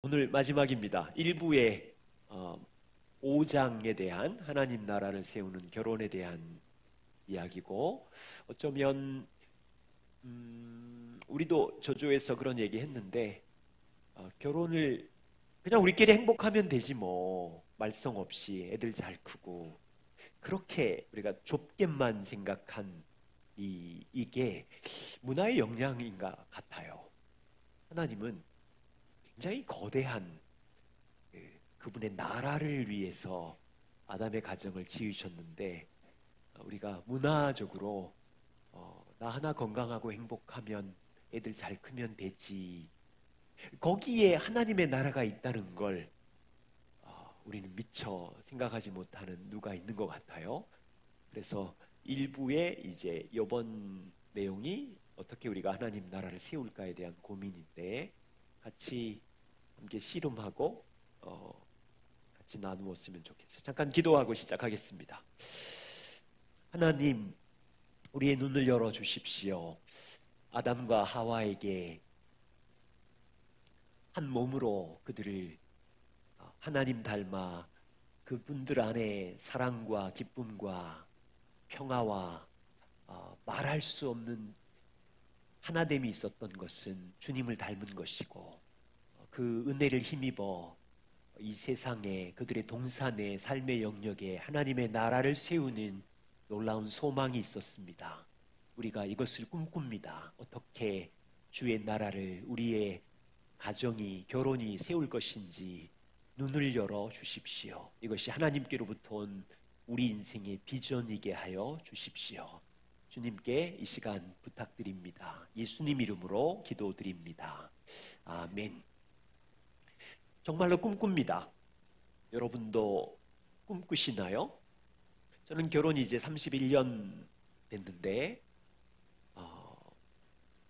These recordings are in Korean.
오늘 마지막입니다. 1부의 5장에 대한 하나님 나라를 세우는 결혼에 대한 이야기고, 어쩌면 우리도 저조에서 그런 얘기 했는데, 결혼을 그냥 우리끼리 행복하면 되지 뭐, 말썽 없이 애들 잘 크고, 그렇게 우리가 좁게만 생각한 이게 문화의 영향인가 같아요. 하나님은 굉장히 거대한 그분의 나라를 위해서 아담의 가정을 지으셨는데, 우리가 문화적으로 나 하나 건강하고 행복하면 애들 잘 크면 되지, 거기에 하나님의 나라가 있다는 걸 우리는 미처 생각하지 못하는 누가 있는 것 같아요. 그래서 일부의 이제 이번 내용이 어떻게 우리가 하나님 나라를 세울까에 대한 고민인데, 같이 함께 씨름하고 같이 나누었으면 좋겠어요. 잠깐 기도하고 시작하겠습니다. 하나님, 우리의 눈을 열어 주십시오. 아담과 하와에게 한 몸으로 그들을 하나님 닮아 그분들 안에 사랑과 기쁨과 평화와 말할 수 없는 하나됨이 있었던 것은 주님을 닮은 것이고, 그 은혜를 힘입어 이 세상에 그들의 동산의 삶의 영역에 하나님의 나라를 세우는 놀라운 소망이 있었습니다. 우리가 이것을 꿈꿉니다. 어떻게 주의 나라를 우리의 가정이, 결혼이 세울 것인지 눈을 열어 주십시오. 이것이 하나님께로부터 온 우리 인생의 비전이게 하여 주십시오. 주님께 이 시간 부탁드립니다. 예수님 이름으로 기도드립니다. 아멘. 정말로 꿈꿉니다. 여러분도 꿈꾸시나요? 저는 결혼이 이제 31년 됐는데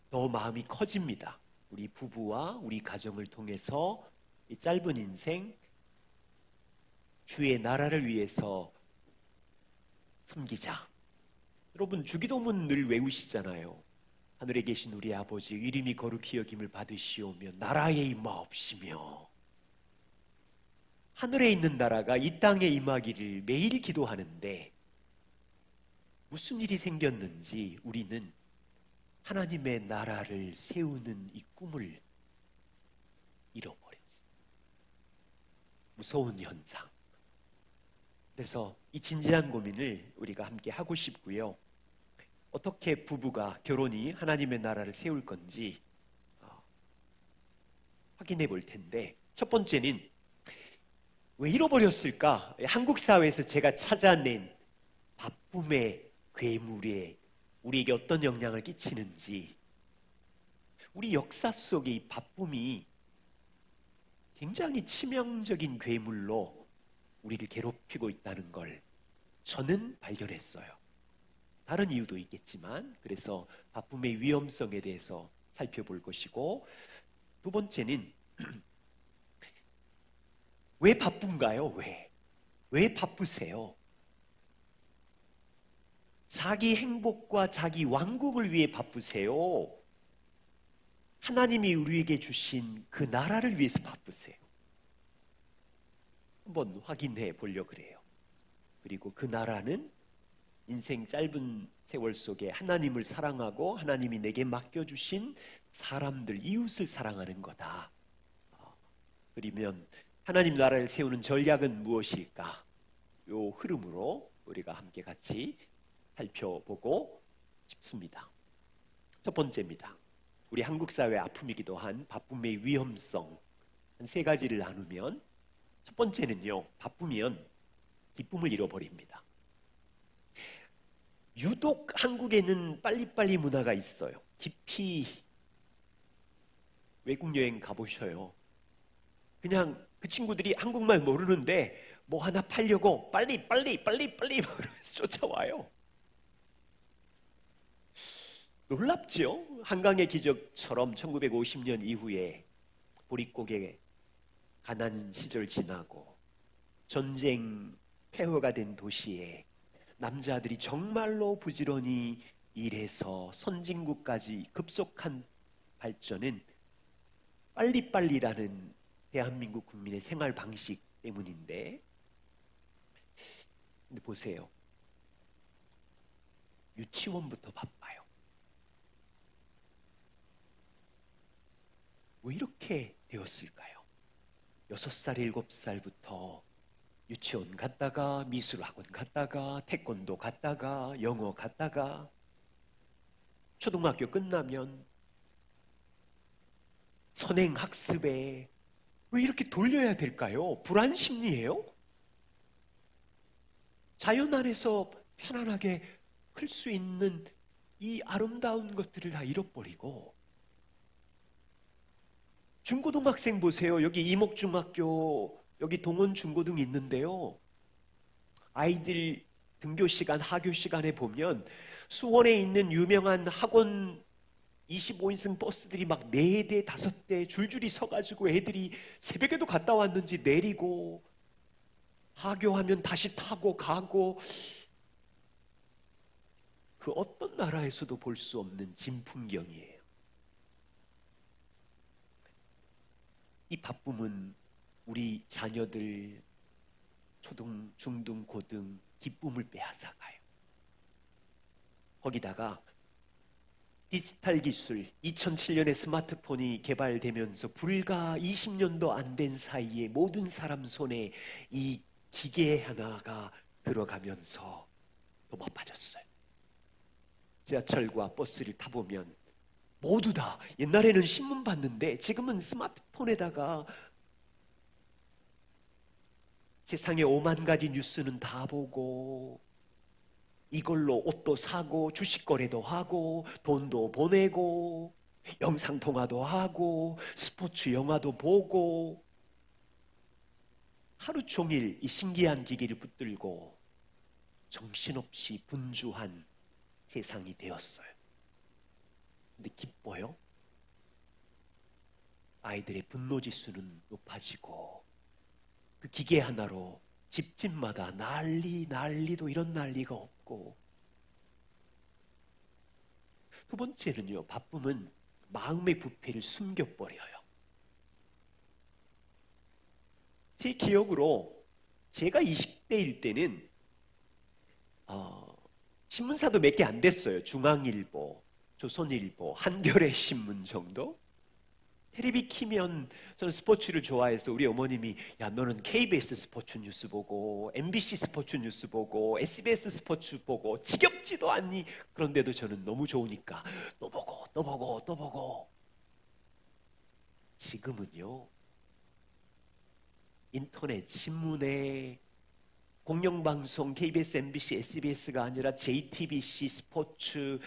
더 마음이 커집니다. 우리 부부와 우리 가정을 통해서 이 짧은 인생 주의 나라를 위해서 섬기자. 여러분, 주기도문 늘 외우시잖아요. 하늘에 계신 우리 아버지, 이름이 거룩히 여김을 받으시오며 나라에 임하옵시며. 하늘에 있는 나라가 이 땅에 임하기를 매일 기도하는데, 무슨 일이 생겼는지 우리는 하나님의 나라를 세우는 이 꿈을 잃어버렸어요. 무서운 현상. 그래서 이 진지한 고민을 우리가 함께 하고 싶고요. 어떻게 부부가, 결혼이 하나님의 나라를 세울 건지 확인해 볼 텐데, 첫 번째는 왜 잃어버렸을까? 한국 사회에서 제가 찾아낸 바쁨의 괴물에 우리에게 어떤 영향을 끼치는지, 우리 역사 속에 이 바쁨이 굉장히 치명적인 괴물로 우리를 괴롭히고 있다는 걸 저는 발견했어요. 다른 이유도 있겠지만, 그래서 바쁨의 위험성에 대해서 살펴볼 것이고, 두 번째는 왜 바쁜가요? 왜 바쁘세요? 자기 행복과 자기 왕국을 위해 바쁘세요? 하나님이 우리에게 주신 그 나라를 위해서 바쁘세요? 한번 확인해 보려고 그래요. 그리고 그 나라는 인생 짧은 세월 속에 하나님을 사랑하고 하나님이 내게 맡겨주신 사람들, 이웃을 사랑하는 거다. 그러면 하나님 나라를 세우는 전략은 무엇일까? 요 흐름으로 우리가 함께 같이 살펴보고 싶습니다. 첫 번째입니다. 우리 한국 사회의 아픔이기도 한 바쁨의 위험성, 한 세 가지를 나누면, 첫 번째는요, 바쁘면 기쁨을 잃어버립니다. 유독 한국에는 빨리빨리 문화가 있어요. 깊이 외국 여행 가보셔요. 그냥 그 친구들이 한국말 모르는데 뭐 하나 팔려고 빨리 이러면서 쫓아와요. 놀랍죠? 한강의 기적처럼 1950년 이후에 보릿고개 가난 시절 지나고 전쟁 폐허가 된 도시에 남자들이 정말로 부지런히 일해서 선진국까지 급속한 발전은 빨리빨리라는 대한민국 국민의 생활 방식 때문인데, 근데 보세요. 유치원부터 바빠요. 왜 이렇게 되었을까요? 6살, 7살부터 유치원 갔다가 미술학원 갔다가 태권도 갔다가 영어 갔다가 초등학교 끝나면 선행학습에 왜 이렇게 돌려야 될까요? 불안 심리예요? 자연 안에서 편안하게 클 수 있는 이 아름다운 것들을 다 잃어버리고, 중고등학생 보세요. 여기 이목중학교, 여기 동원중고등 있는데요. 아이들 등교 시간, 하교 시간에 보면 수원에 있는 유명한 학원 25인승 버스들이 막 4대, 5대 줄줄이 서가지고 애들이 새벽에도 갔다 왔는지 내리고, 하교하면 다시 타고 가고, 그 어떤 나라에서도 볼 수 없는 진풍경이에요. 이 바쁨은 우리 자녀들 초등, 중등, 고등 기쁨을 빼앗아가요. 거기다가 디지털 기술, 2007년에 스마트폰이 개발되면서 불과 20년도 안 된 사이에 모든 사람 손에 이 기계 하나가 들어가면서 더 바빠졌어요. 지하철과 버스를 타보면 모두 다, 옛날에는 신문 봤는데 지금은 스마트폰에다가 세상에 5만 가지 뉴스는 다 보고, 이걸로 옷도 사고 주식 거래도 하고 돈도 보내고 영상통화도 하고 스포츠 영화도 보고, 하루 종일 이 신기한 기기를 붙들고 정신없이 분주한 세상이 되었어요. 근데 기뻐요? 아이들의 분노지수는 높아지고, 그 기계 하나로 집집마다 난리도 이런 난리가 없고. 두 번째는요, 바쁨은 마음의 부패를 숨겨버려요. 제 기억으로 제가 20대일 때는 신문사도 몇 개 안 됐어요. 중앙일보, 조선일보, 한겨레 신문 정도? 텔레비 키면, 저는 스포츠를 좋아해서 우리 어머님이 야, 너는 KBS 스포츠 뉴스 보고 MBC 스포츠 뉴스 보고 SBS 스포츠 보고 지겹지도 않니? 그런데도 저는 너무 좋으니까 또 보고 또 보고 또 보고. 지금은요, 인터넷, 신문에 공영방송 KBS, MBC, SBS가 아니라 JTBC 스포츠,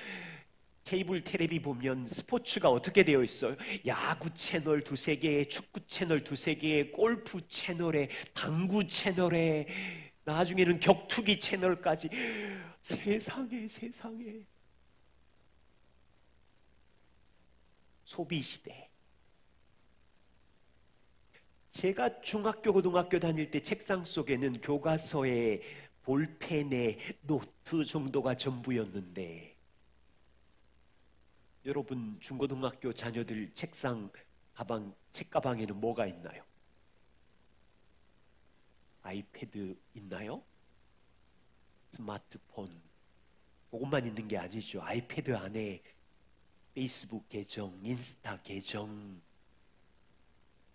케이블 텔레비 보면 스포츠가 어떻게 되어 있어요? 야구 채널 2-3개, 축구 채널 2-3개, 골프 채널에, 당구 채널에, 나중에는 격투기 채널까지. 세상에 소비시대. 제가 중학교, 고등학교 다닐 때 책상 속에는 교과서에 볼펜에 노트 정도가 전부였는데, 여러분 중고등학교 자녀들 책상 가방, 책가방에는 뭐가 있나요? 아이패드 있나요? 스마트폰. 그것만 있는 게 아니죠. 아이패드 안에 페이스북 계정, 인스타 계정,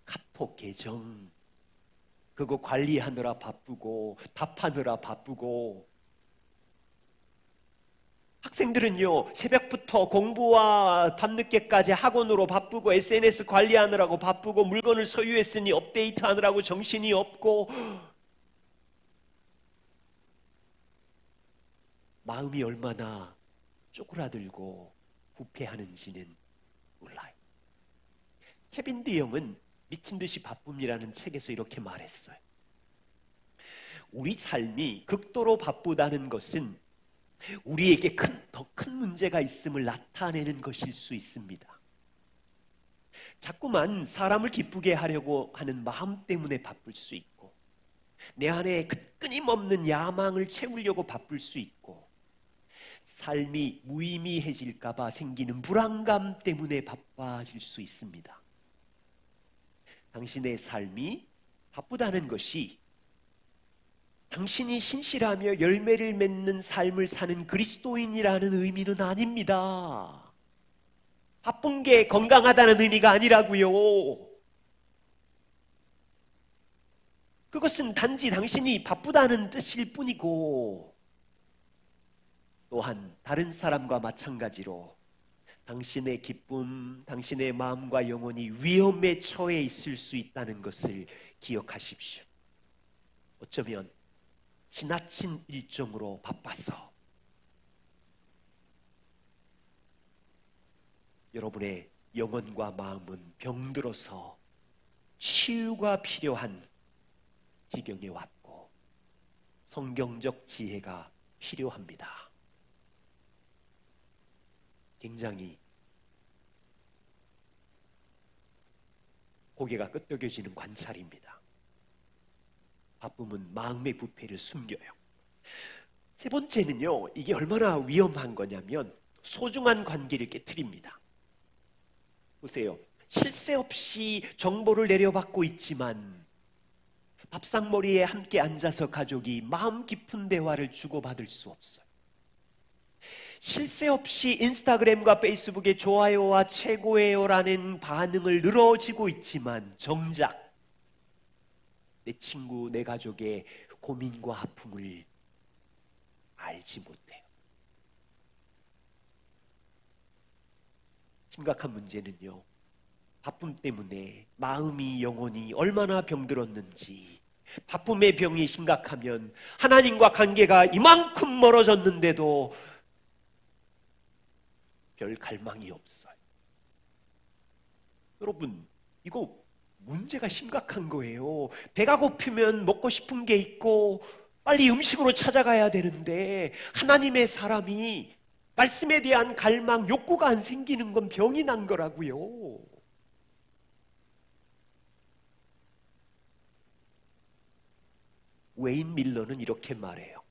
카톡 계정, 그거 관리하느라 바쁘고 답하느라 바쁘고. 학생들은요, 새벽부터 공부와 밤늦게까지 학원으로 바쁘고 SNS 관리하느라고 바쁘고 물건을 소유했으니 업데이트하느라고 정신이 없고, 마음이 얼마나 쪼그라들고 부패하는지는 몰라요. 케빈 디영은 미친 듯이 바쁨이라는 책에서 이렇게 말했어요. 우리 삶이 극도로 바쁘다는 것은 우리에게 더 큰 문제가 있음을 나타내는 것일 수 있습니다. 자꾸만 사람을 기쁘게 하려고 하는 마음 때문에 바쁠 수 있고, 내 안에 끊임없는 야망을 채우려고 바쁠 수 있고, 삶이 무의미해질까 봐 생기는 불안감 때문에 바빠질 수 있습니다. 당신의 삶이 바쁘다는 것이 당신이 신실하며 열매를 맺는 삶을 사는 그리스도인이라는 의미는 아닙니다. 바쁜 게 건강하다는 의미가 아니라고요. 그것은 단지 당신이 바쁘다는 뜻일 뿐이고, 또한 다른 사람과 마찬가지로 당신의 기쁨, 당신의 마음과 영혼이 위험에 처해 있을 수 있다는 것을 기억하십시오. 어쩌면 지나친 일정으로 바빠서 여러분의 영혼과 마음은 병들어서 치유가 필요한 지경에 왔고 성경적 지혜가 필요합니다. 굉장히 고개가 끄덕여지는 관찰입니다. 바쁨은 마음의 부패를 숨겨요. 세 번째는요, 이게 얼마나 위험한 거냐면 소중한 관계를 깨트립니다. 보세요. 쉴 새 없이 정보를 내려받고 있지만 밥상머리에 함께 앉아서 가족이 마음 깊은 대화를 주고받을 수 없어요. 쉴 새 없이 인스타그램과 페이스북에 좋아요와 최고예요라는 반응을 늘어지고 있지만 정작 내 친구, 내 가족의 고민과 아픔을 알지 못해요. 심각한 문제는요, 바쁨 때문에 마음이 영혼이 얼마나 병들었는지, 바쁨의 병이 심각하면 하나님과 관계가 이만큼 멀어졌는데도 별 갈망이 없어요. 여러분, 이거 문제가 심각한 거예요. 배가 고프면 먹고 싶은 게 있고 빨리 음식으로 찾아가야 되는데 하나님의 사람이 말씀에 대한 갈망, 욕구가 안 생기는 건 병이 난 거라고요. 웨인 밀러는 이렇게 말해요.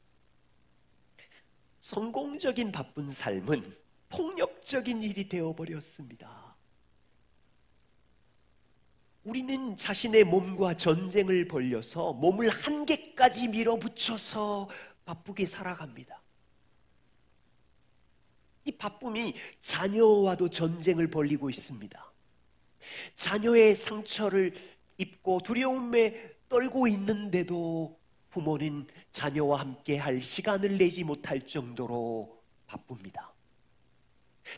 성공적인 바쁜 삶은 폭력적인 일이 되어버렸습니다. 우리는 자신의 몸과 전쟁을 벌여서 몸을 한계까지 밀어붙여서 바쁘게 살아갑니다. 이 바쁨이 자녀와도 전쟁을 벌이고 있습니다. 자녀의 상처를 입고 두려움에 떨고 있는데도 부모는 자녀와 함께 할 시간을 내지 못할 정도로 바쁩니다.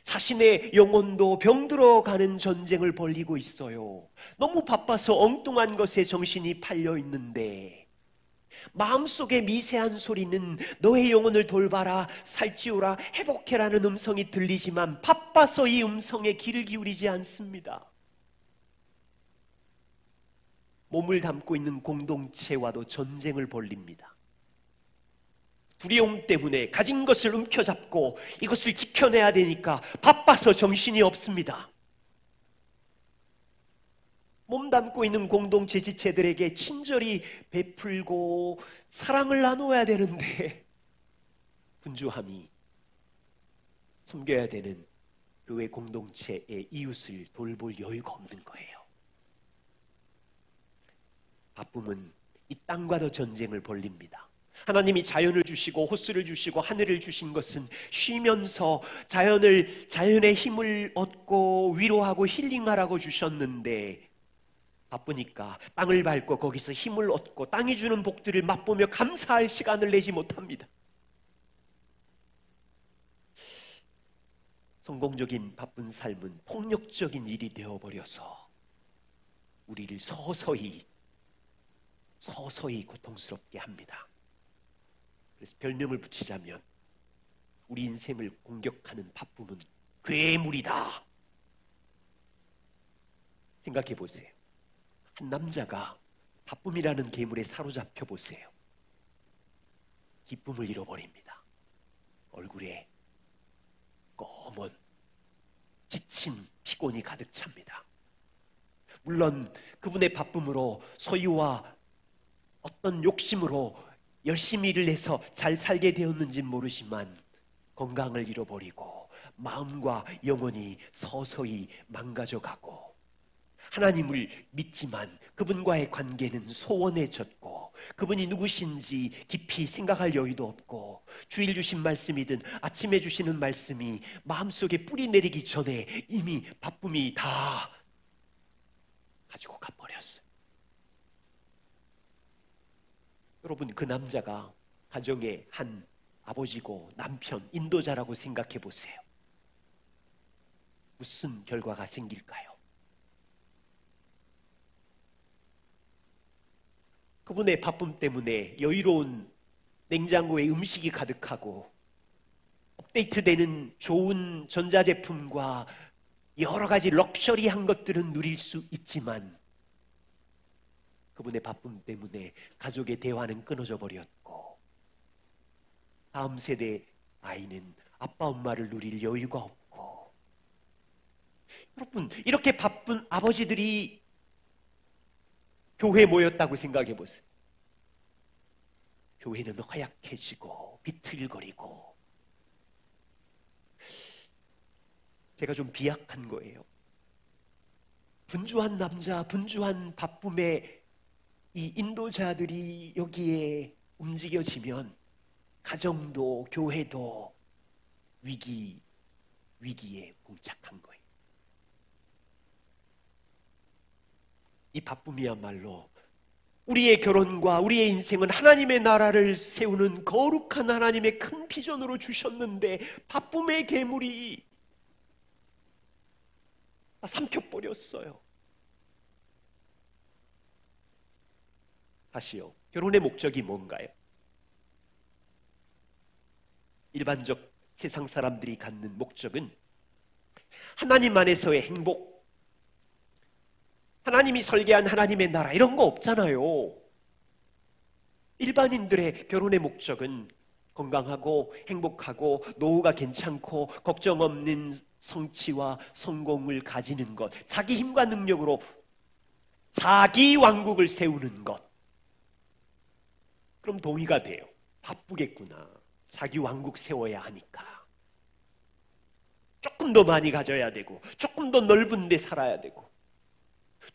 자신의 영혼도 병들어가는 전쟁을 벌이고 있어요. 너무 바빠서 엉뚱한 것에 정신이 팔려 있는데 마음속의 미세한 소리는 너의 영혼을 돌봐라, 살찌우라, 회복해라는 음성이 들리지만 바빠서 이 음성에 귀를 기울이지 않습니다. 몸을 담고 있는 공동체와도 전쟁을 벌립니다. 두려움 때문에 가진 것을 움켜잡고 이것을 지켜내야 되니까 바빠서 정신이 없습니다. 몸 담고 있는 공동체 지체들에게 친절히 베풀고 사랑을 나눠야 되는데 분주함이 섬겨야 되는 교회 공동체의 이웃을 돌볼 여유가 없는 거예요. 바쁨은 이 땅과도 전쟁을 벌립니다. 하나님이 자연을 주시고 호수를 주시고 하늘을 주신 것은 쉬면서 자연의 힘을 얻고 위로하고 힐링하라고 주셨는데 바쁘니까 땅을 밟고 거기서 힘을 얻고 땅이 주는 복들을 맛보며 감사할 시간을 내지 못합니다. 성공적인 바쁜 삶은 폭력적인 일이 되어버려서 우리를 서서히 고통스럽게 합니다. 그래서 별명을 붙이자면 우리 인생을 공격하는 바쁨은 괴물이다. 생각해 보세요. 한 남자가 바쁨이라는 괴물에 사로잡혀 보세요. 기쁨을 잃어버립니다. 얼굴에 검은 지친 피곤이 가득 찹니다. 물론 그분의 바쁨으로 소유와 어떤 욕심으로 열심히 일을 해서 잘 살게 되었는지는 모르지만 건강을 잃어버리고 마음과 영혼이 서서히 망가져가고 하나님을 믿지만 그분과의 관계는 소원해졌고 그분이 누구신지 깊이 생각할 여유도 없고 주일 주신 말씀이든 아침에 주시는 말씀이 마음속에 뿌리 내리기 전에 이미 바쁨이 다 가지고 가버렸어요. 여러분, 그 남자가 가정의 한 아버지고 남편, 인도자라고 생각해 보세요. 무슨 결과가 생길까요? 그분의 바쁨 때문에 여유로운 냉장고에 음식이 가득하고 업데이트되는 좋은 전자제품과 여러 가지 럭셔리한 것들은 누릴 수 있지만 그분의 바쁨 때문에 가족의 대화는 끊어져 버렸고 다음 세대 아이는 아빠 엄마를 누릴 여유가 없고 여러분, 이렇게 바쁜 아버지들이 교회에 모였다고 생각해 보세요. 교회는 허약해지고 비틀거리고 제가 좀 비약한 거예요. 분주한 남자, 분주한 바쁨의 이 인도자들이 여기에 움직여지면 가정도 교회도 위기에 봉착한 거예요. 이 바쁨이야말로 우리의 결혼과 우리의 인생은 하나님의 나라를 세우는 거룩한 하나님의 큰 비전으로 주셨는데 바쁨의 괴물이 삼켜버렸어요. 다시요. 결혼의 목적이 뭔가요? 일반적 세상 사람들이 갖는 목적은 하나님 안에서의 행복, 하나님이 설계한 하나님의 나라 이런 거 없잖아요. 일반인들의 결혼의 목적은 건강하고 행복하고 노후가 괜찮고 걱정 없는 성취와 성공을 가지는 것, 자기 힘과 능력으로 자기 왕국을 세우는 것. 그럼 동의가 돼요. 바쁘겠구나. 자기 왕국 세워야 하니까. 조금 더 많이 가져야 되고 조금 더 넓은 데 살아야 되고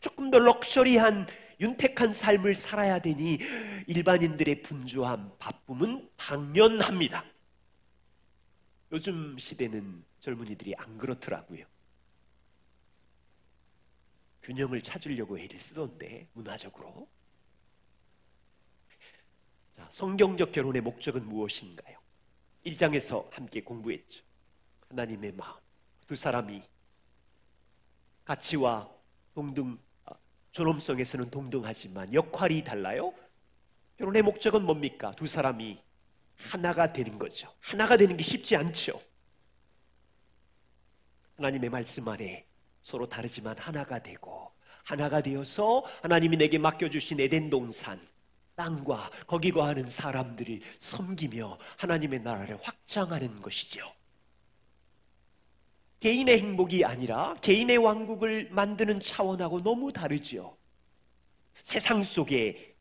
조금 더 럭셔리한 윤택한 삶을 살아야 되니 일반인들의 분주함, 바쁨은 당연합니다. 요즘 시대는 젊은이들이 안 그렇더라고요. 균형을 찾으려고 애를 쓰던데 문화적으로. 자, 성경적 결혼의 목적은 무엇인가요? 1장에서 함께 공부했죠. 하나님의 마음. 두 사람이 가치와 동등, 존엄성에서는 동등하지만 역할이 달라요. 결혼의 목적은 뭡니까? 두 사람이 하나가 되는 거죠. 하나가 되는 게 쉽지 않죠. 하나님의 말씀 안에 서로 다르지만 하나가 되고 하나가 되어서 하나님이 내게 맡겨주신 에덴 동산 땅과 거기 거하는 사람들을 섬기며 하나님의 나라를 확장하는 것이죠. 개인의 행복이 아니라 개인의 왕국을 만드는 차원하고 너무 다르죠. 세상 속에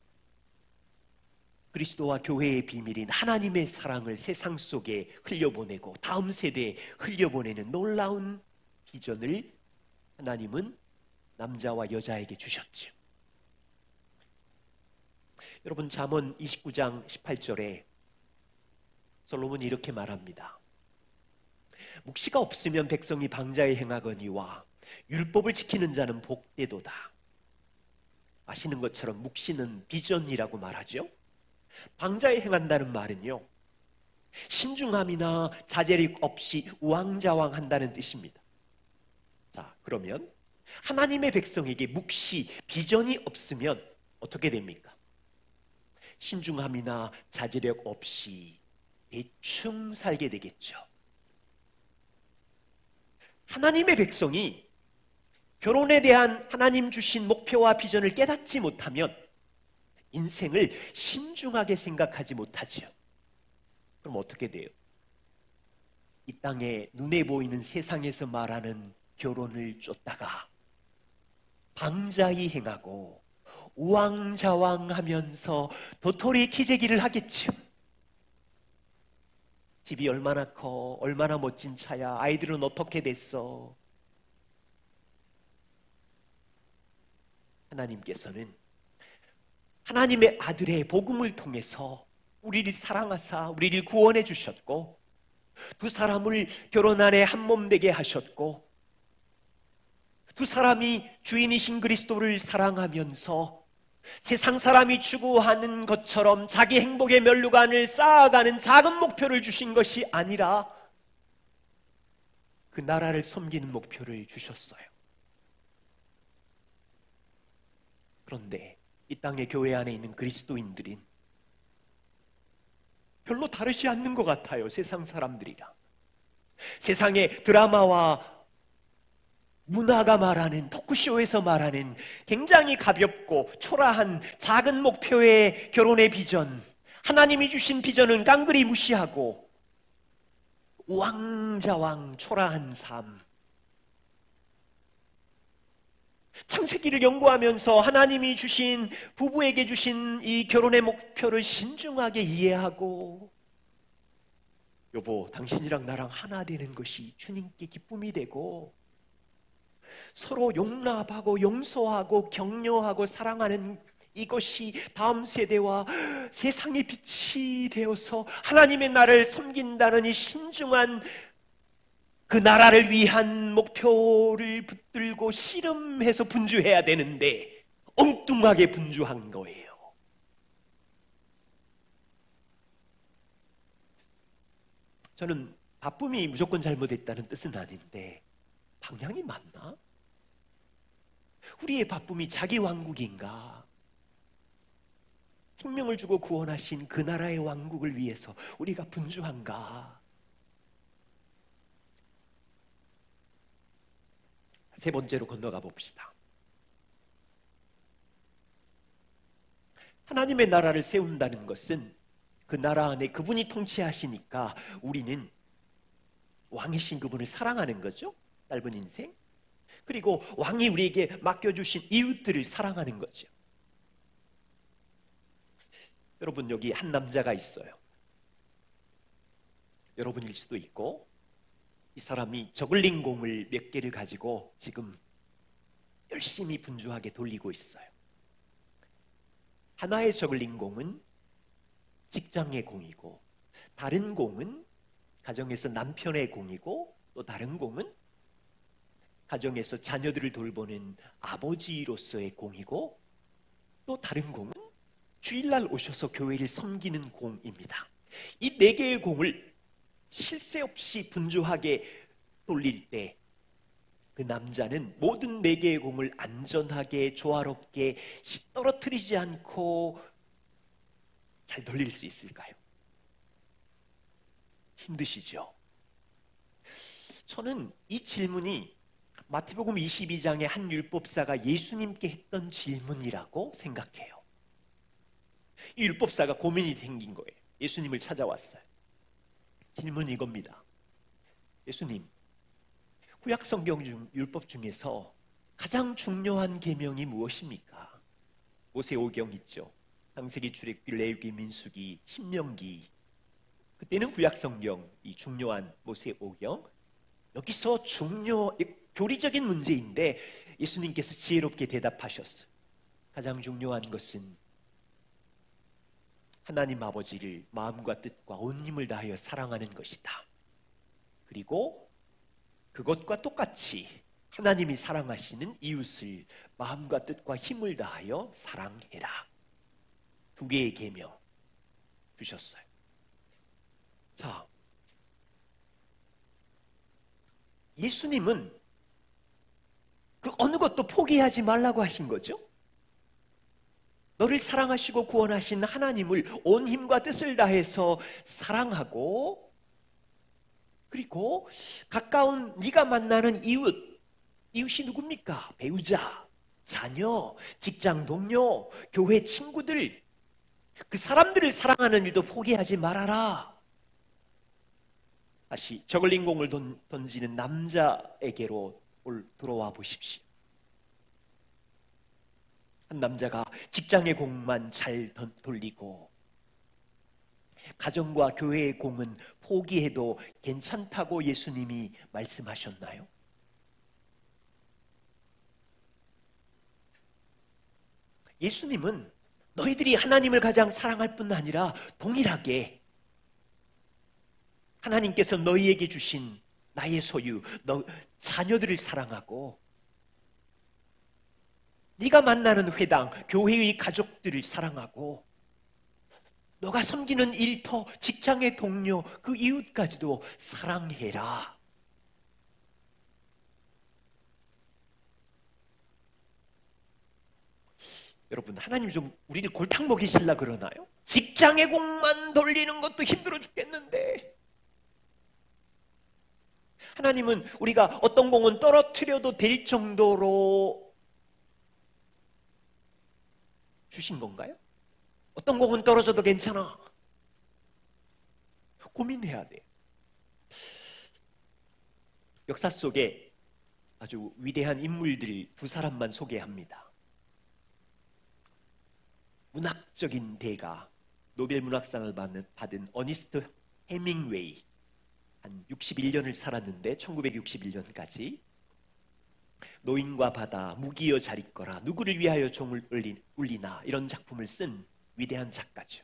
그리스도와 교회의 비밀인 하나님의 사랑을 세상 속에 흘려보내고 다음 세대에 흘려보내는 놀라운 비전을 하나님은 남자와 여자에게 주셨죠. 여러분, 잠언 29장 18절에 솔로몬이 이렇게 말합니다. 묵시가 없으면 백성이 방자에 행하거니와 율법을 지키는 자는 복되도다. 아시는 것처럼 묵시는 비전이라고 말하죠. 방자에 행한다는 말은요, 신중함이나 자제력 없이 우왕좌왕한다는 뜻입니다. 자, 그러면 하나님의 백성에게 묵시, 비전이 없으면 어떻게 됩니까? 신중함이나 자제력 없이 대충 살게 되겠죠. 하나님의 백성이 결혼에 대한 하나님 주신 목표와 비전을 깨닫지 못하면 인생을 신중하게 생각하지 못하죠. 그럼 어떻게 돼요? 이 땅에 눈에 보이는 세상에서 말하는 결혼을 쫓다가 방자히 행하고 우왕좌왕하면서 도토리 키재기를 하겠죠. 집이 얼마나 커, 얼마나 멋진 차야, 아이들은 어떻게 됐어. 하나님께서는 하나님의 아들의 복음을 통해서 우리를 사랑하사 우리를 구원해 주셨고, 두 사람을 결혼 안에 한 몸 되게 하셨고, 두 사람이 주인이신 그리스도를 사랑하면서 세상 사람이 추구하는 것처럼 자기 행복의 면류관을 쌓아가는 작은 목표를 주신 것이 아니라 그 나라를 섬기는 목표를 주셨어요. 그런데 이 땅의 교회 안에 있는 그리스도인들은 별로 다르지 않는 것 같아요. 세상 사람들이랑. 세상의 드라마와 문화가 말하는, 토크쇼에서 말하는 굉장히 가볍고 초라한 작은 목표의 결혼의 비전, 하나님이 주신 비전은 깡그리 무시하고 우왕좌왕 초라한 삶. 창세기를 연구하면서 하나님이 주신, 부부에게 주신 이 결혼의 목표를 신중하게 이해하고, 여보, 당신이랑 나랑 하나 되는 것이 주님께 기쁨이 되고, 서로 용납하고 용서하고 격려하고 사랑하는 이것이 다음 세대와 세상의 빛이 되어서 하나님의 나라를 섬긴다는 이 신중한 그 나라를 위한 목표를 붙들고 씨름해서 분주해야 되는데 엉뚱하게 분주한 거예요. 저는 바쁨이 무조건 잘못했다는 뜻은 아닌데 방향이 맞나? 우리의 바쁨이 자기 왕국인가? 생명을 주고 구원하신 그 나라의 왕국을 위해서 우리가 분주한가? 세 번째로 건너가 봅시다. 하나님의 나라를 세운다는 것은 그 나라 안에 그분이 통치하시니까 우리는 왕이신 그분을 사랑하는 거죠. 짧은 인생. 그리고 왕이 우리에게 맡겨주신 이웃들을 사랑하는 거죠. 여러분, 여기 한 남자가 있어요. 여러분일 수도 있고, 이 사람이 저글링 공을 몇 개를 가지고 지금 열심히 분주하게 돌리고 있어요. 하나의 저글링 공은 직장의 공이고, 다른 공은 가정에서 남편의 공이고, 또 다른 공은 가정에서 자녀들을 돌보는 아버지로서의 공이고, 또 다른 공은 주일날 오셔서 교회를 섬기는 공입니다. 이 네 개의 공을 쉴 새 없이 분주하게 돌릴 때 그 남자는 모든 네 개의 공을 안전하게 조화롭게 떨어뜨리지 않고 잘 돌릴 수 있을까요? 힘드시죠? 저는 이 질문이 마태복음 22장의 한 율법사가 예수님께 했던 질문이라고 생각해요. 이 율법사가 고민이 생긴 거예요. 예수님을 찾아왔어요. 질문이 이겁니다. 예수님, 구약 성경 중 율법 중에서 가장 중요한 계명이 무엇입니까? 모세오경 있죠. 창세기, 출애굽기, 레위기, 민수기, 신명기. 그때는 구약 성경이 중요한 모세오경. 여기서 교리적인 문제인데 예수님께서 지혜롭게 대답하셨어요. 가장 중요한 것은 하나님 아버지를 마음과 뜻과 온 힘을 다하여 사랑하는 것이다. 그리고 그것과 똑같이 하나님이 사랑하시는 이웃을 마음과 뜻과 힘을 다하여 사랑해라. 두 개의 계명 주셨어요. 자, 예수님은 그 어느 것도 포기하지 말라고 하신 거죠. 너를 사랑하시고 구원하신 하나님을 온 힘과 뜻을 다해서 사랑하고, 그리고 가까운 네가 만나는 이웃이 누굽니까? 배우자, 자녀, 직장 동료, 교회 친구들, 그 사람들을 사랑하는 일도 포기하지 말아라. 다시 저글링 공을 던지는 남자에게로 돌아와 보십시오. 한 남자가 직장의 공만 잘 돌리고 가정과 교회의 공은 포기해도 괜찮다고 예수님이 말씀하셨나요? 예수님은 너희들이 하나님을 가장 사랑할 뿐 아니라 동일하게 하나님께서 너희에게 주신 나의 소유, 자녀들을 사랑하고 네가 만나는 회당, 교회의 가족들을 사랑하고 너가 섬기는 일터, 직장의 동료, 그 이웃까지도 사랑해라. 여러분, 하나님 좀 우리들 골탕 먹이실라 그러나요? 직장의 공만 돌리는 것도 힘들어 죽겠는데 하나님은 우리가 어떤 공은 떨어뜨려도 될 정도로 주신 건가요? 어떤 공은 떨어져도 괜찮아. 고민해야 돼. 역사 속에 아주 위대한 인물들 두 사람만 소개합니다. 문학적인 대가, 노벨 문학상을 받은 어니스트 헤밍웨이, 한 61년을 살았는데 1961년까지 노인과 바다, 무기여 잘 있거라, 누구를 위하여 종을 울리나 이런 작품을 쓴 위대한 작가죠.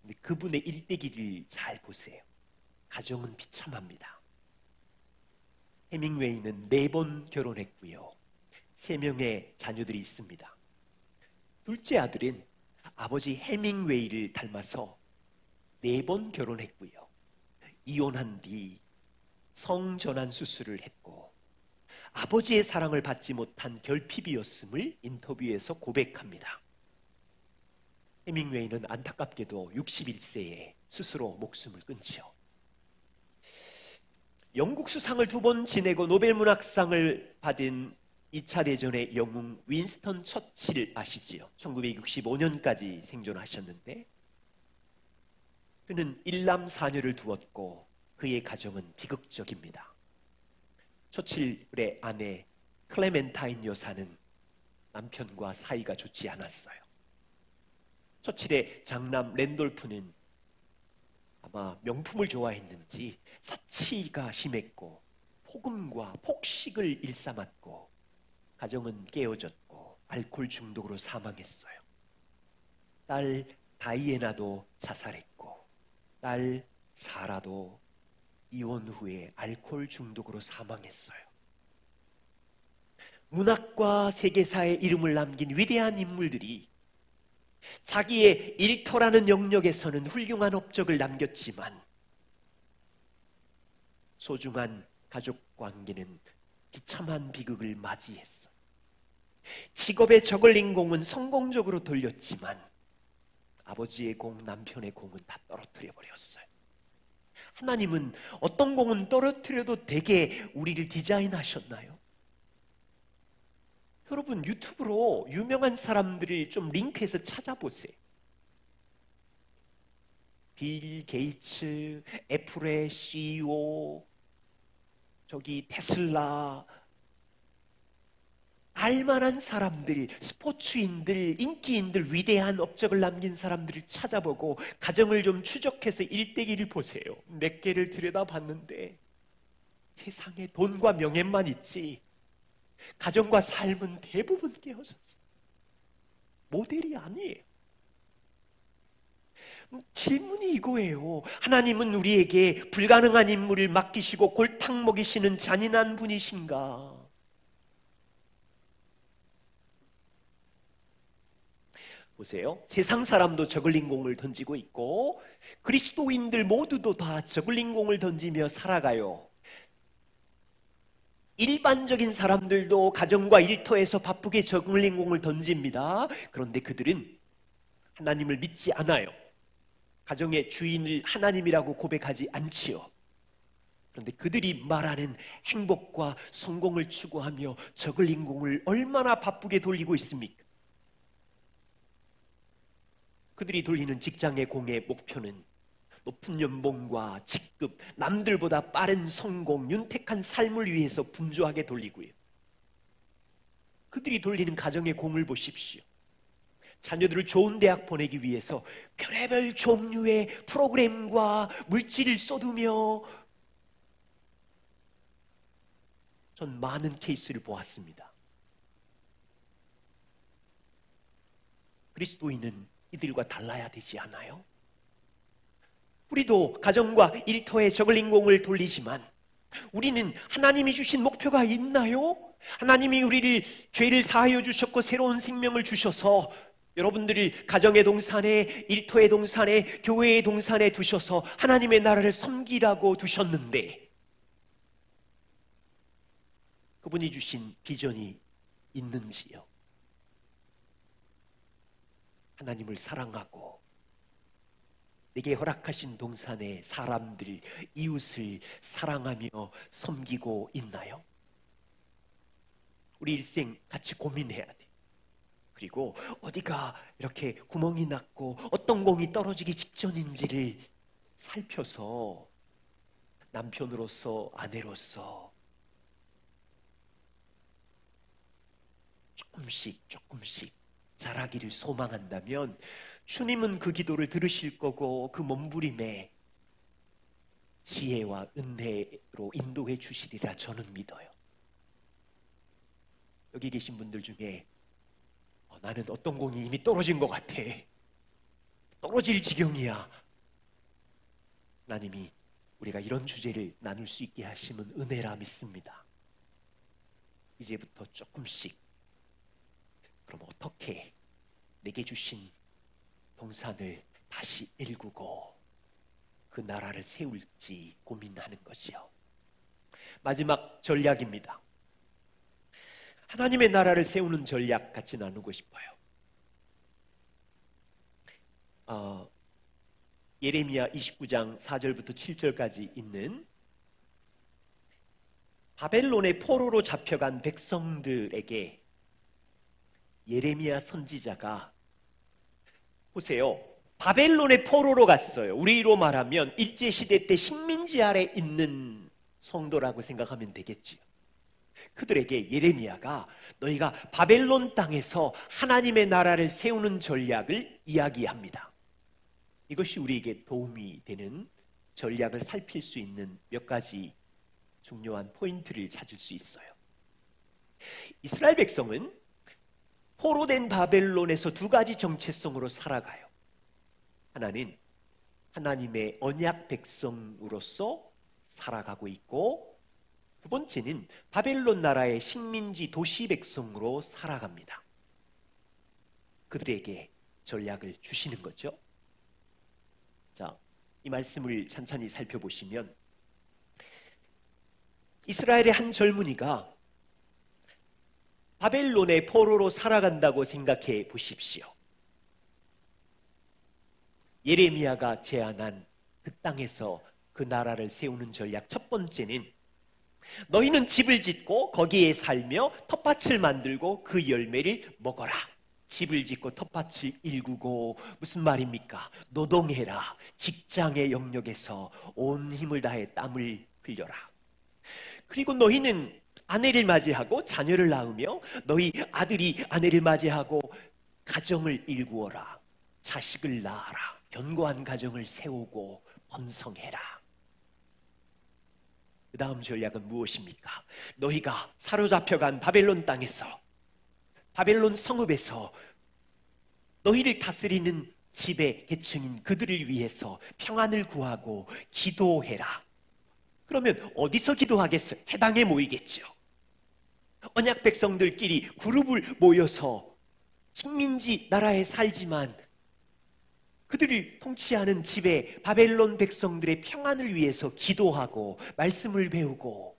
근데 그분의 일대기를 잘 보세요. 가정은 비참합니다. 헤밍웨이는 4번 결혼했고요. 3명의 자녀들이 있습니다. 둘째 아들은 아버지 헤밍웨이를 닮아서 4번 결혼했고요. 이혼한 뒤 성전환 수술을 했고 아버지의 사랑을 받지 못한 결핍이었음을 인터뷰에서 고백합니다. 헤밍웨이는 안타깝게도 61세에 스스로 목숨을 끊죠. 영국 수상을 2번 지내고 노벨 문학상을 받은 2차 대전의 영웅 윈스턴 처칠 아시지요? 1965년까지 생존하셨는데 그는 1남 4녀를 두었고 그의 가정은 비극적입니다. 처칠의 아내 클레멘타인 여사는 남편과 사이가 좋지 않았어요. 처칠의 장남 랜돌프는 아마 명품을 좋아했는지 사치가 심했고 폭음과 폭식을 일삼았고 가정은 깨어졌고 알코올 중독으로 사망했어요. 딸 다이애나도 자살했고 딸 사라도 이혼 후에 알코올 중독으로 사망했어요. 문학과 세계사에 이름을 남긴 위대한 인물들이 자기의 일터라는 영역에서는 훌륭한 업적을 남겼지만 소중한 가족 관계는 비참한 비극을 맞이했어요. 직업의 저글링 공은 성공적으로 돌렸지만 아버지의 공, 남편의 공은 다 떨어뜨려 버렸어요. 하나님은 어떤 공은 떨어뜨려도 되게 우리를 디자인하셨나요? 여러분 유튜브로 유명한 사람들을 좀 링크해서 찾아보세요. 빌 게이츠, 애플의 CEO, 저기 테슬라, 알만한 사람들, 스포츠인들, 인기인들, 위대한 업적을 남긴 사람들을 찾아보고 가정을 좀 추적해서 일대기를 보세요. 몇 개를 들여다봤는데 세상에 돈과 명예만 있지 가정과 삶은 대부분 깨어졌어요. 모델이 아니에요. 질문이 이거예요. 하나님은 우리에게 불가능한 임무를 맡기시고 골탕 먹이시는 잔인한 분이신가? 보세요. 세상 사람도 저글링공을 던지고 있고 그리스도인들 모두도 다 저글링공을 던지며 살아가요. 일반적인 사람들도 가정과 일터에서 바쁘게 저글링공을 던집니다. 그런데 그들은 하나님을 믿지 않아요. 가정의 주인을 하나님이라고 고백하지 않지요. 그런데 그들이 말하는 행복과 성공을 추구하며 저글링공을 얼마나 바쁘게 돌리고 있습니까? 그들이 돌리는 직장의 공의 목표는 높은 연봉과 직급, 남들보다 빠른 성공, 윤택한 삶을 위해서 분주하게 돌리고요. 그들이 돌리는 가정의 공을 보십시오. 자녀들을 좋은 대학 보내기 위해서 별의별 종류의 프로그램과 물질을 쏟으며 전 많은 케이스를 보았습니다. 그리스도인은 이들과 달라야 되지 않아요? 우리도 가정과 일터에 저글링공을 돌리지만 우리는 하나님이 주신 목표가 있나요? 하나님이 우리를 죄를 사하여 주셨고 새로운 생명을 주셔서 여러분들을 가정의 동산에, 일터의 동산에, 교회의 동산에 두셔서 하나님의 나라를 섬기라고 두셨는데 그분이 주신 비전이 있는지요? 하나님을 사랑하고 내게 허락하신 동산의 사람들, 이웃을 사랑하며 섬기고 있나요? 우리 일생 같이 고민해야 돼. 그리고 어디가 이렇게 구멍이 났고 어떤 공이 떨어지기 직전인지를 살펴서 남편으로서, 아내로서 조금씩 잘하기를 소망한다면 주님은 그 기도를 들으실 거고 그 몸부림에 지혜와 은혜로 인도해 주시리라 저는 믿어요. 여기 계신 분들 중에 나는 어떤 공이 이미 떨어진 것 같아. 떨어질 지경이야. 하나님이 우리가 이런 주제를 나눌 수 있게 하시면 은혜라 믿습니다. 이제부터 조금씩 그럼 어떻게 내게 주신 동산을 다시 일구고 그 나라를 세울지 고민하는 것이요. 마지막 전략입니다. 하나님의 나라를 세우는 전략 같이 나누고 싶어요. 예레미야 29장 4절부터 7절까지 있는 바벨론의 포로로 잡혀간 백성들에게 예레미야 선지자가 보세요. 바벨론의 포로로 갔어요. 우리로 말하면 일제시대 때 식민지 아래 있는 성도라고 생각하면 되겠지요. 그들에게 예레미야가 너희가 바벨론 땅에서 하나님의 나라를 세우는 전략을 이야기합니다. 이것이 우리에게 도움이 되는 전략을 살필 수 있는 몇 가지 중요한 포인트를 찾을 수 있어요. 이스라엘 백성은 포로된 바벨론에서 두 가지 정체성으로 살아가요. 하나는 하나님의 언약 백성으로서 살아가고 있고 두 번째는 바벨론 나라의 식민지 도시 백성으로 살아갑니다. 그들에게 전략을 주시는 거죠. 자, 이 말씀을 천천히 살펴보시면 이스라엘의 한 젊은이가 바벨론의 포로로 살아간다고 생각해 보십시오. 예레미야가 제안한 그 땅에서 그 나라를 세우는 전략 첫 번째는 너희는 집을 짓고 거기에 살며 텃밭을 만들고 그 열매를 먹어라. 집을 짓고 텃밭을 일구고 무슨 말입니까? 노동해라. 직장의 영역에서 온 힘을 다해 땀을 흘려라. 그리고 너희는 아내를 맞이하고 자녀를 낳으며 너희 아들이 아내를 맞이하고 가정을 일구어라. 자식을 낳아라. 견고한 가정을 세우고 번성해라. 그 다음 전략은 무엇입니까? 너희가 사로잡혀간 바벨론 땅에서 바벨론 성읍에서 너희를 다스리는 지배 계층인 그들을 위해서 평안을 구하고 기도해라. 그러면 어디서 기도하겠어요? 해당에 모이겠죠. 언약 백성들끼리 그룹을 모여서 식민지 나라에 살지만 그들을 통치하는 지배 바벨론 백성들의 평안을 위해서 기도하고 말씀을 배우고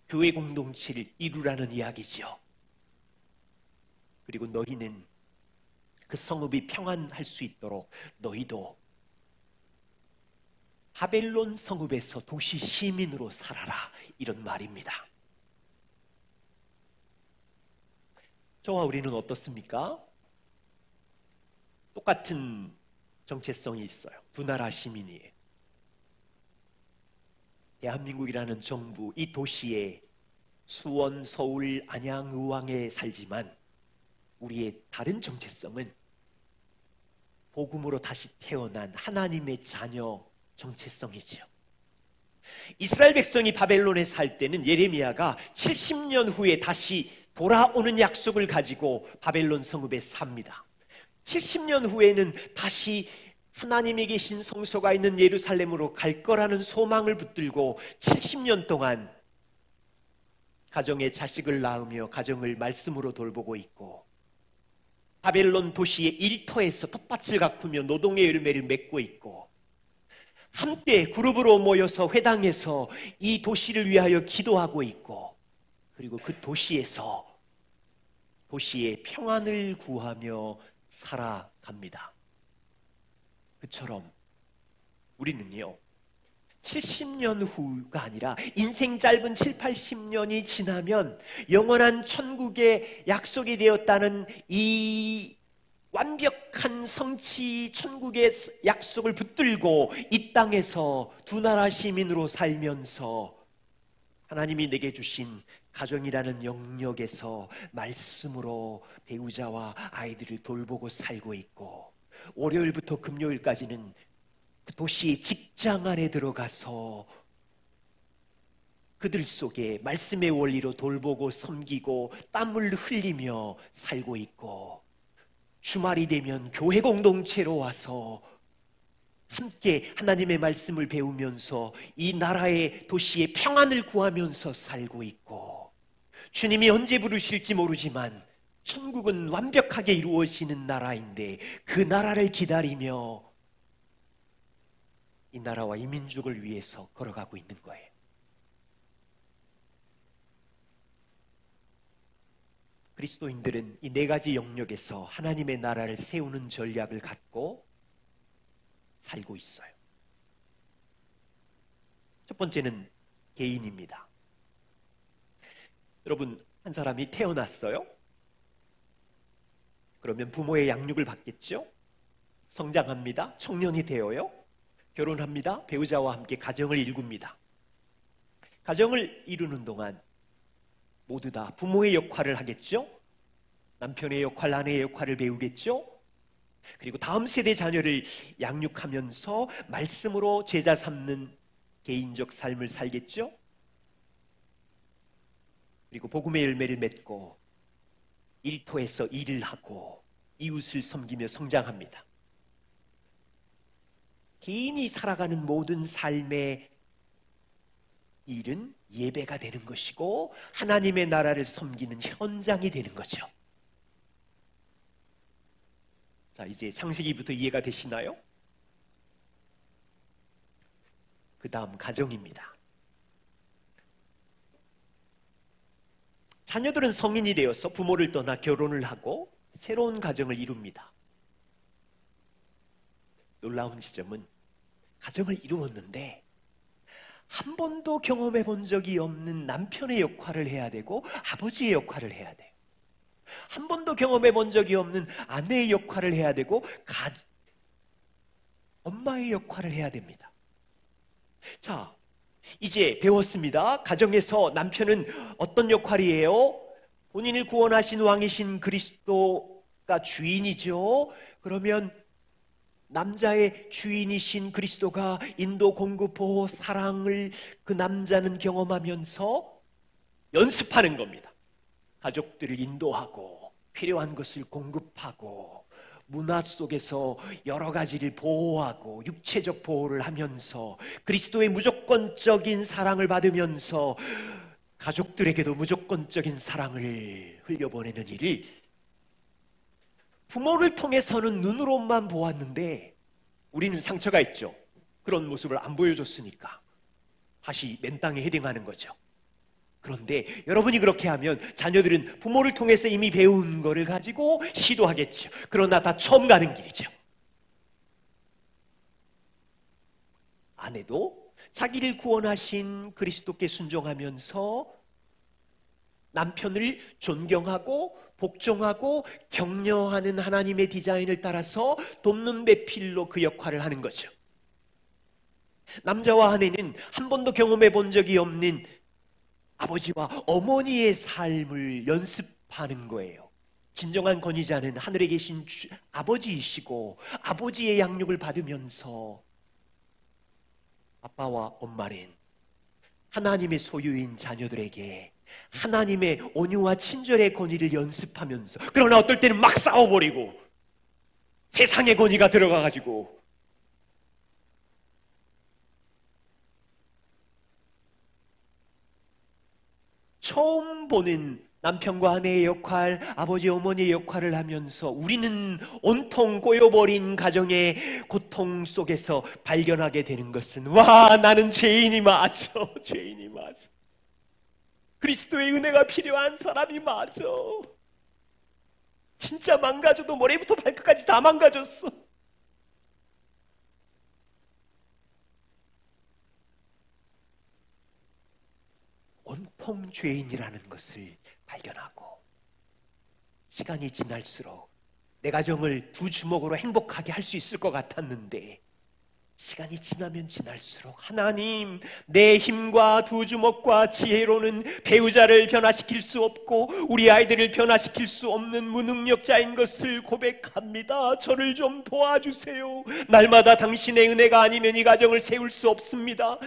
교회 공동체를 이루라는 이야기죠. 그리고 너희는 그 성읍이 평안할 수 있도록 너희도 바벨론 성읍에서 도시 시민으로 살아라. 이런 말입니다. 저와 우리는 어떻습니까? 똑같은 정체성이 있어요. 두 나라 시민이에요. 대한민국이라는 정부, 이 도시에 수원, 서울, 안양, 의왕에 살지만 우리의 다른 정체성은 복음으로 다시 태어난 하나님의 자녀 정체성이죠. 이스라엘 백성이 바벨론에 살 때는 예레미야가 70년 후에 다시 돌아오는 약속을 가지고 바벨론 성읍에 삽니다. 70년 후에는 다시 하나님이 계신 성소가 있는 예루살렘으로 갈 거라는 소망을 붙들고 70년 동안 가정에 자식을 낳으며 가정을 말씀으로 돌보고 있고, 바벨론 도시의 일터에서 텃밭을 가꾸며 노동의 열매를 맺고 있고, 함께 그룹으로 모여서 회당에서 이 도시를 위하여 기도하고 있고, 그리고 그 도시에서 도시의 평안을 구하며 살아갑니다. 그처럼 우리는요, 70년 후가 아니라 인생 짧은 7, 80년이 지나면 영원한 천국의 약속이 되었다는 이 완벽한 성취 천국의 약속을 붙들고 이 땅에서 두 나라 시민으로 살면서 하나님이 내게 주신 가정이라는 영역에서 말씀으로 배우자와 아이들을 돌보고 살고 있고, 월요일부터 금요일까지는 그 도시의 직장 안에 들어가서 그들 속에 말씀의 원리로 돌보고 섬기고 땀을 흘리며 살고 있고, 주말이 되면 교회 공동체로 와서 함께 하나님의 말씀을 배우면서 이 나라의 도시의 평안을 구하면서 살고 있고, 주님이 언제 부르실지 모르지만 천국은 완벽하게 이루어지는 나라인데 그 나라를 기다리며 이 나라와 이 민족을 위해서 걸어가고 있는 거예요. 그리스도인들은 이 네 가지 영역에서 하나님의 나라를 세우는 전략을 갖고 살고 있어요. 첫 번째는 개인입니다. 여러분, 한 사람이 태어났어요. 그러면 부모의 양육을 받겠죠? 성장합니다. 청년이 되어요. 결혼합니다. 배우자와 함께 가정을 이룹니다. 가정을 이루는 동안 모두 다 부모의 역할을 하겠죠? 남편의 역할, 아내의 역할을 배우겠죠? 그리고 다음 세대 자녀를 양육하면서 말씀으로 제자 삼는 개인적 삶을 살겠죠? 그리고 복음의 열매를 맺고 일터에서 일을 하고 이웃을 섬기며 성장합니다. 개인이 살아가는 모든 삶의 일은 예배가 되는 것이고 하나님의 나라를 섬기는 현장이 되는 거죠. 자, 이제 창세기부터 이해가 되시나요? 그 다음 가정입니다. 자녀들은 성인이 되어서 부모를 떠나 결혼을 하고 새로운 가정을 이룹니다. 놀라운 지점은 가정을 이루었는데 한 번도 경험해 본 적이 없는 남편의 역할을 해야 되고 아버지의 역할을 해야 돼요. 한 번도 경험해 본 적이 없는 아내의 역할을 해야 되고 엄마의 역할을 해야 됩니다. 자, 이제 배웠습니다. 가정에서 남편은 어떤 역할이에요? 본인을 구원하신 왕이신 그리스도가 주인이죠. 그러면 남자의 주인이신 그리스도가 인도, 공급, 보호, 사랑을 그 남자는 경험하면서 연습하는 겁니다. 가족들을 인도하고 필요한 것을 공급하고 문화 속에서 여러 가지를 보호하고 육체적 보호를 하면서 그리스도의 무조건적인 사랑을 받으면서 가족들에게도 무조건적인 사랑을 흘려보내는 일을 부모를 통해서는 눈으로만 보았는데 우리는 상처가 있죠. 그런 모습을 안 보여줬으니까 다시 맨 땅에 헤딩하는 거죠. 그런데 여러분이 그렇게 하면 자녀들은 부모를 통해서 이미 배운 거를 가지고 시도하겠죠. 그러나 다 처음 가는 길이죠. 아내도 자기를 구원하신 그리스도께 순종하면서 남편을 존경하고 복종하고 격려하는 하나님의 디자인을 따라서 돕는 배필로 그 역할을 하는 거죠. 남자와 아내는 한 번도 경험해 본 적이 없는 아버지와 어머니의 삶을 연습하는 거예요. 진정한 권위자는 하늘에 계신 아버지이시고 아버지의 양육을 받으면서 아빠와 엄마는 하나님의 소유인 자녀들에게 하나님의 온유와 친절의 권위를 연습하면서, 그러나 어떨 때는 막 싸워버리고 세상의 권위가 들어가가지고 처음 보는 남편과 아내의 역할, 아버지 어머니의 역할을 하면서 우리는 온통 꼬여버린 가정의 고통 속에서 발견하게 되는 것은, 와, 나는 죄인이 맞아. 죄인이 맞아. 그리스도의 은혜가 필요한 사람이 맞아. 진짜 망가져도 머리부터 발끝까지 다 망가졌어. 온통 죄인이라는 것을 발견하고, 시간이 지날수록 내 가정을 두 주먹으로 행복하게 할 수 있을 것 같았는데, 시간이 지나면 지날수록 하나님, 내 힘과 두 주먹과 지혜로는 배우자를 변화시킬 수 없고 우리 아이들을 변화시킬 수 없는 무능력자인 것을 고백합니다. 저를 좀 도와주세요. 날마다 당신의 은혜가 아니면 이 가정을 세울 수 없습니다.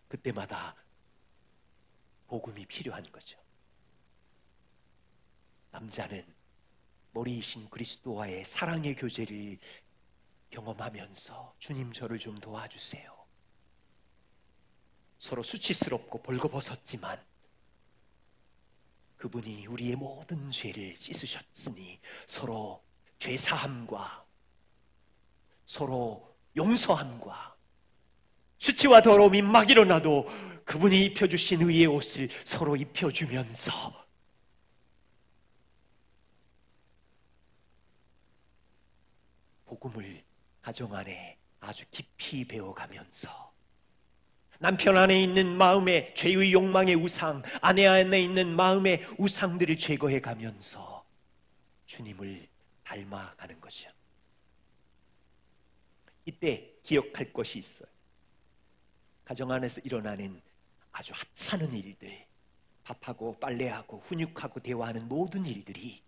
그때마다 복음이 필요한 거죠. 남자는 머리이신 그리스도와의 사랑의 교제를 경험하면서, 주님, 저를 좀 도와주세요. 서로 수치스럽고 벌거벗었지만 그분이 우리의 모든 죄를 씻으셨으니 서로 죄사함과 서로 용서함과, 수치와 더러움이 막 일어나도 그분이 입혀주신 의의 옷을 서로 입혀주면서 복음을 가정 안에 아주 깊이 배워가면서, 남편 안에 있는 마음의 죄의 욕망의 우상, 아내 안에 있는 마음의 우상들을 제거해 가면서 주님을 닮아가는 것이죠. 이때 기억할 것이 있어요. 가정 안에서 일어나는 아주 하찮은 일들, 밥하고 빨래하고 훈육하고 대화하는 모든 일들이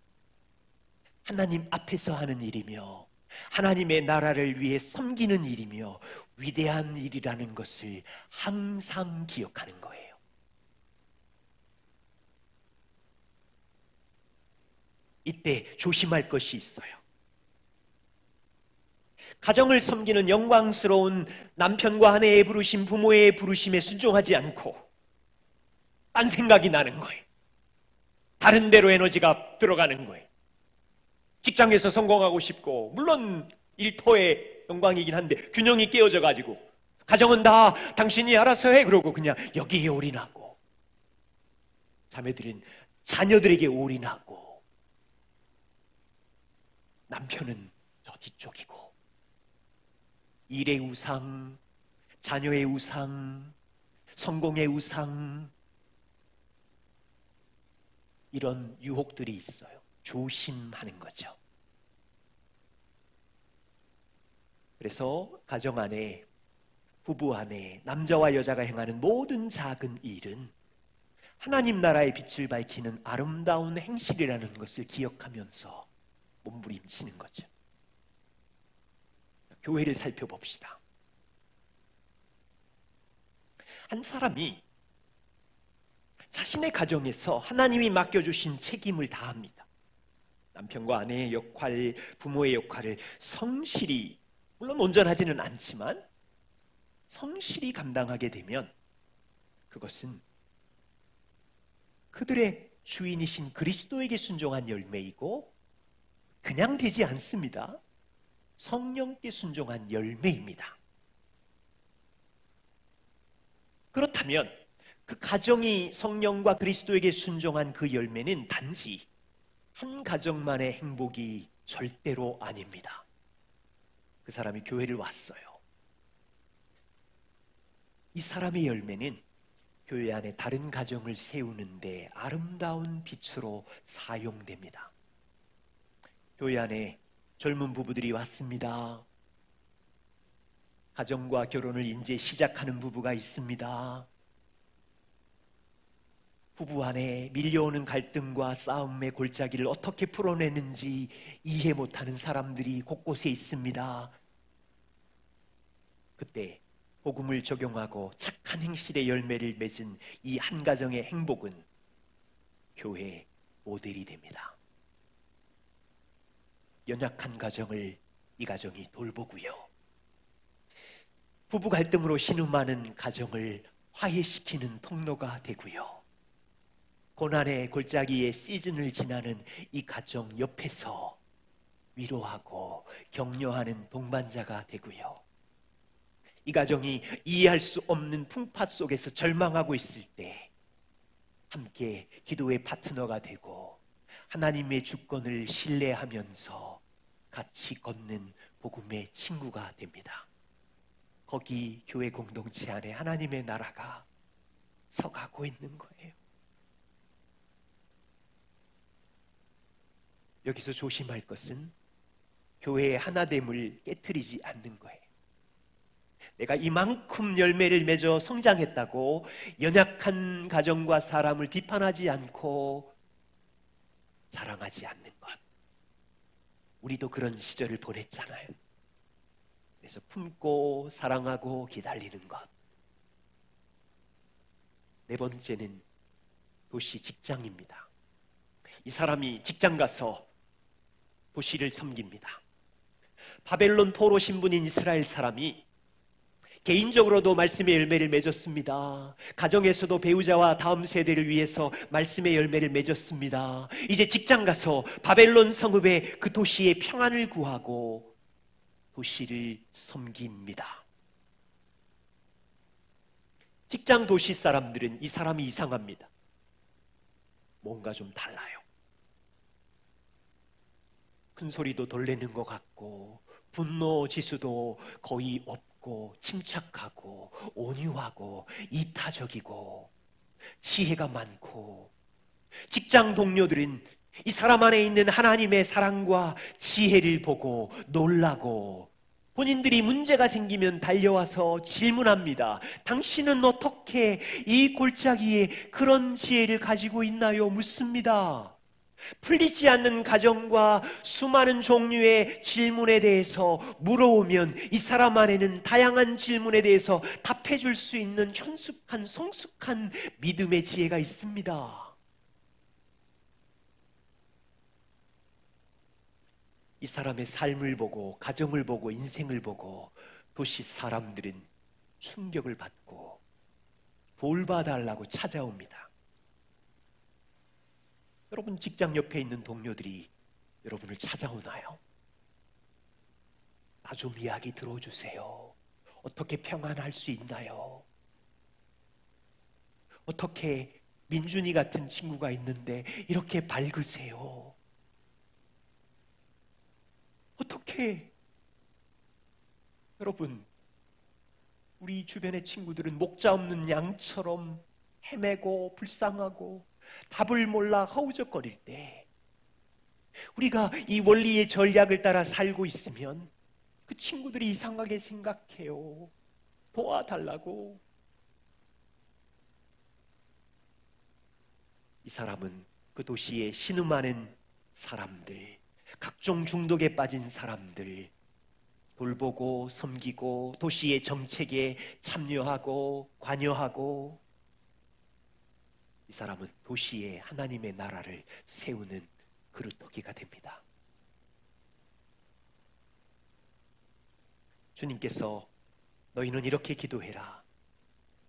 하나님 앞에서 하는 일이며 하나님의 나라를 위해 섬기는 일이며 위대한 일이라는 것을 항상 기억하는 거예요. 이때 조심할 것이 있어요. 가정을 섬기는 영광스러운 남편과 아내의 부르심, 부모의 부르심에 순종하지 않고 딴 생각이 나는 거예요. 다른 데로 에너지가 들어가는 거예요. 직장에서 성공하고 싶고, 물론 일터의 영광이긴 한데 균형이 깨어져 가지고 가정은 다 당신이 알아서 해 그러고 그냥 여기에 올인하고, 자매들은 자녀들에게 올인하고, 남편은 저 뒤쪽이고, 일의 우상, 자녀의 우상, 성공의 우상, 이런 유혹들이 있어요. 조심하는 거죠. 그래서 가정 안에, 부부 안에 남자와 여자가 행하는 모든 작은 일은 하나님 나라의 빛을 밝히는 아름다운 행실이라는 것을 기억하면서 몸부림치는 거죠. 교회를 살펴봅시다. 한 사람이 자신의 가정에서 하나님이 맡겨주신 책임을 다합니다. 남편과 아내의 역할, 부모의 역할을 성실히, 물론 온전하지는 않지만 성실히 감당하게 되면 그것은 그들의 주인이신 그리스도에게 순종한 열매이고, 그냥 되지 않습니다. 성령께 순종한 열매입니다. 그렇다면 그 가정이 성령과 그리스도에게 순종한 그 열매는 단지 한 가정만의 행복이 절대로 아닙니다. 그 사람이 교회를 왔어요. 이 사람의 열매는 교회 안에 다른 가정을 세우는데 아름다운 빛으로 사용됩니다. 교회 안에 젊은 부부들이 왔습니다. 가정과 결혼을 이제 시작하는 부부가 있습니다. 부부 안에 밀려오는 갈등과 싸움의 골짜기를 어떻게 풀어내는지 이해 못하는 사람들이 곳곳에 있습니다. 그때 복음을 적용하고 착한 행실의 열매를 맺은 이 한 가정의 행복은 교회 모델이 됩니다. 연약한 가정을 이 가정이 돌보고요. 부부 갈등으로 신음하는 가정을 화해시키는 통로가 되고요. 고난의 골짜기의 시즌을 지나는 이 가정 옆에서 위로하고 격려하는 동반자가 되고요. 이 가정이 이해할 수 없는 풍파 속에서 절망하고 있을 때 함께 기도의 파트너가 되고 하나님의 주권을 신뢰하면서 같이 걷는 복음의 친구가 됩니다. 거기 교회 공동체 안에 하나님의 나라가 서가고 있는 거예요. 여기서 조심할 것은 교회의 하나됨을 깨트리지 않는 거예요. 내가 이만큼 열매를 맺어 성장했다고 연약한 가정과 사람을 비판하지 않고 자랑하지 않는 것. 우리도 그런 시절을 보냈잖아요. 그래서 품고 사랑하고 기다리는 것. 네 번째는 도시 직장입니다. 이 사람이 직장 가서 도시를 섬깁니다. 바벨론 포로 신분인 이스라엘 사람이 개인적으로도 말씀의 열매를 맺었습니다. 가정에서도 배우자와 다음 세대를 위해서 말씀의 열매를 맺었습니다. 이제 직장 가서 바벨론 성읍의 그 도시의 평안을 구하고 도시를 섬깁니다. 직장 도시 사람들은 이 사람이 이상합니다. 뭔가 좀 달라요. 큰 소리도 덜 내는 것 같고 분노 지수도 거의 없고 침착하고 온유하고 이타적이고 지혜가 많고, 직장 동료들은 이 사람 안에 있는 하나님의 사랑과 지혜를 보고 놀라고 본인들이 문제가 생기면 달려와서 질문합니다. 당신은 어떻게 이 골짜기에 그런 지혜를 가지고 있나요? 묻습니다. 풀리지 않는 가정과 수많은 종류의 질문에 대해서 물어오면 이 사람 안에는 다양한 질문에 대해서 답해 줄 수 있는 현숙한 성숙한 믿음의 지혜가 있습니다. 이 사람의 삶을 보고 가정을 보고 인생을 보고 도시 사람들은 충격을 받고 볼봐달라고 찾아옵니다. 여러분 직장 옆에 있는 동료들이 여러분을 찾아오나요? 나 좀 이야기 들어주세요. 어떻게 평안할 수 있나요? 어떻게 민준이 같은 친구가 있는데 이렇게 밝으세요? 어떻게? 여러분, 우리 주변의 친구들은 목자 없는 양처럼 헤매고 불쌍하고 답을 몰라 허우적거릴 때 우리가 이 원리의 전략을 따라 살고 있으면 그 친구들이 이상하게 생각해요. 도와달라고. 이 사람은 그 도시에 신음하는 사람들, 각종 중독에 빠진 사람들 돌보고 섬기고 도시의 정책에 참여하고 관여하고, 이 사람은 도시에 하나님의 나라를 세우는 그루터기가 됩니다. 주님께서 너희는 이렇게 기도해라.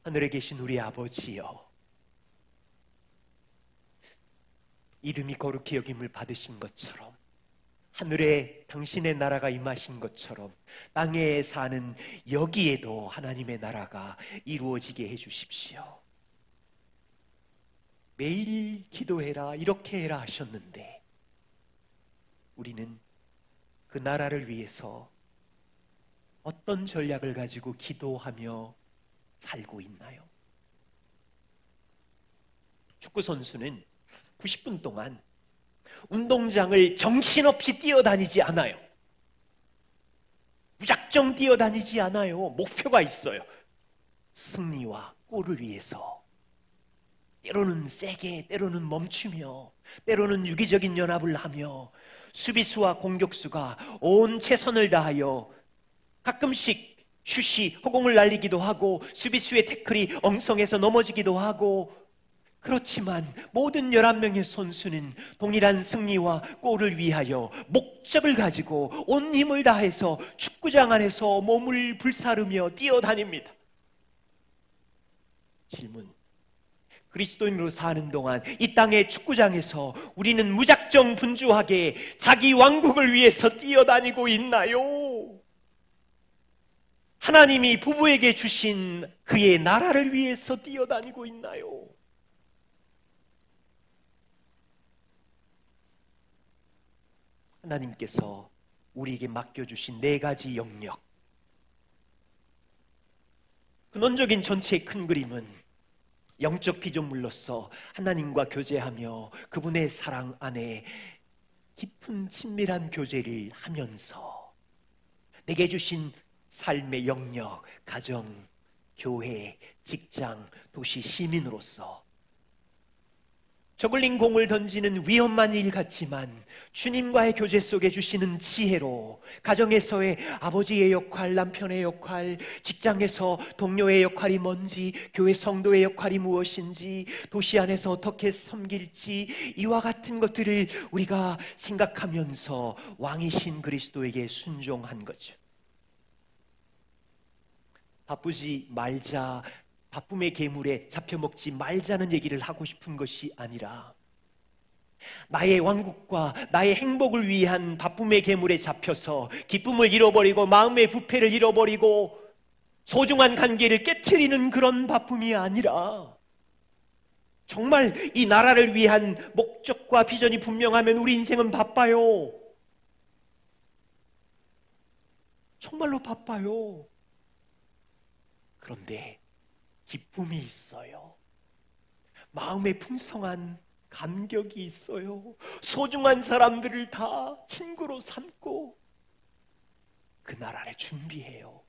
하늘에 계신 우리 아버지여, 이름이 거룩히 여김을 받으신 것처럼 하늘에 당신의 나라가 임하신 것처럼 땅에 사는 여기에도 하나님의 나라가 이루어지게 해주십시오. 매일 기도해라, 이렇게 해라 하셨는데 우리는 그 나라를 위해서 어떤 전략을 가지고 기도하며 살고 있나요? 축구 선수는 90분 동안 운동장을 정신없이 뛰어다니지 않아요. 무작정 뛰어다니지 않아요. 목표가 있어요. 승리와 골을 위해서. 때로는 세게, 때로는 멈추며, 때로는 유기적인 연합을 하며, 수비수와 공격수가 온 최선을 다하여 가끔씩 슛이 허공을 날리기도 하고 수비수의 태클이 엉성해서 넘어지기도 하고 그렇지만 모든 11명의 선수는 동일한 승리와 골을 위하여 목적을 가지고 온 힘을 다해서 축구장 안에서 몸을 불사르며 뛰어다닙니다. 질문: 그리스도인으로 사는 동안 이 땅의 축구장에서 우리는 무작정 분주하게 자기 왕국을 위해서 뛰어다니고 있나요? 하나님이 부부에게 주신 그의 나라를 위해서 뛰어다니고 있나요? 하나님께서 우리에게 맡겨주신 4가지 영역, 근원적인 전체의 큰 그림은 영적 피조물로서 하나님과 교제하며 그분의 사랑 안에 깊은 친밀한 교제를 하면서 내게 주신 삶의 영역, 가정, 교회, 직장, 도시 시민으로서 저글링 공을 던지는 위험한 일 같지만 주님과의 교제 속에 주시는 지혜로 가정에서의 아버지의 역할, 남편의 역할, 직장에서 동료의 역할이 뭔지, 교회 성도의 역할이 무엇인지, 도시 안에서 어떻게 섬길지, 이와 같은 것들을 우리가 생각하면서 왕이신 그리스도에게 순종한 거죠. 바쁘지 말자, 바쁨의 괴물에 잡혀먹지 말자는 얘기를 하고 싶은 것이 아니라 나의 왕국과 나의 행복을 위한 바쁨의 괴물에 잡혀서 기쁨을 잃어버리고 마음의 부패를 잃어버리고 소중한 관계를 깨트리는 그런 바쁨이 아니라 정말 이 나라를 위한 목적과 비전이 분명하면 우리 인생은 바빠요. 정말로 바빠요. 그런데 기쁨이 있어요. 마음에 풍성한 감격이 있어요. 소중한 사람들을 다 친구로 삼고 그 나라를 준비해요.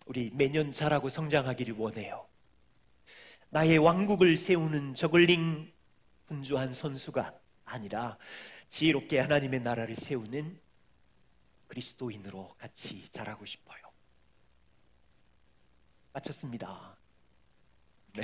우리 매년 자라고 성장하기를 원해요. 나의 왕국을 세우는 저글링 분주한 선수가 아니라 지혜롭게 하나님의 나라를 세우는 그리스도인으로 같이 자라고 싶어요. 마쳤습니다. 네.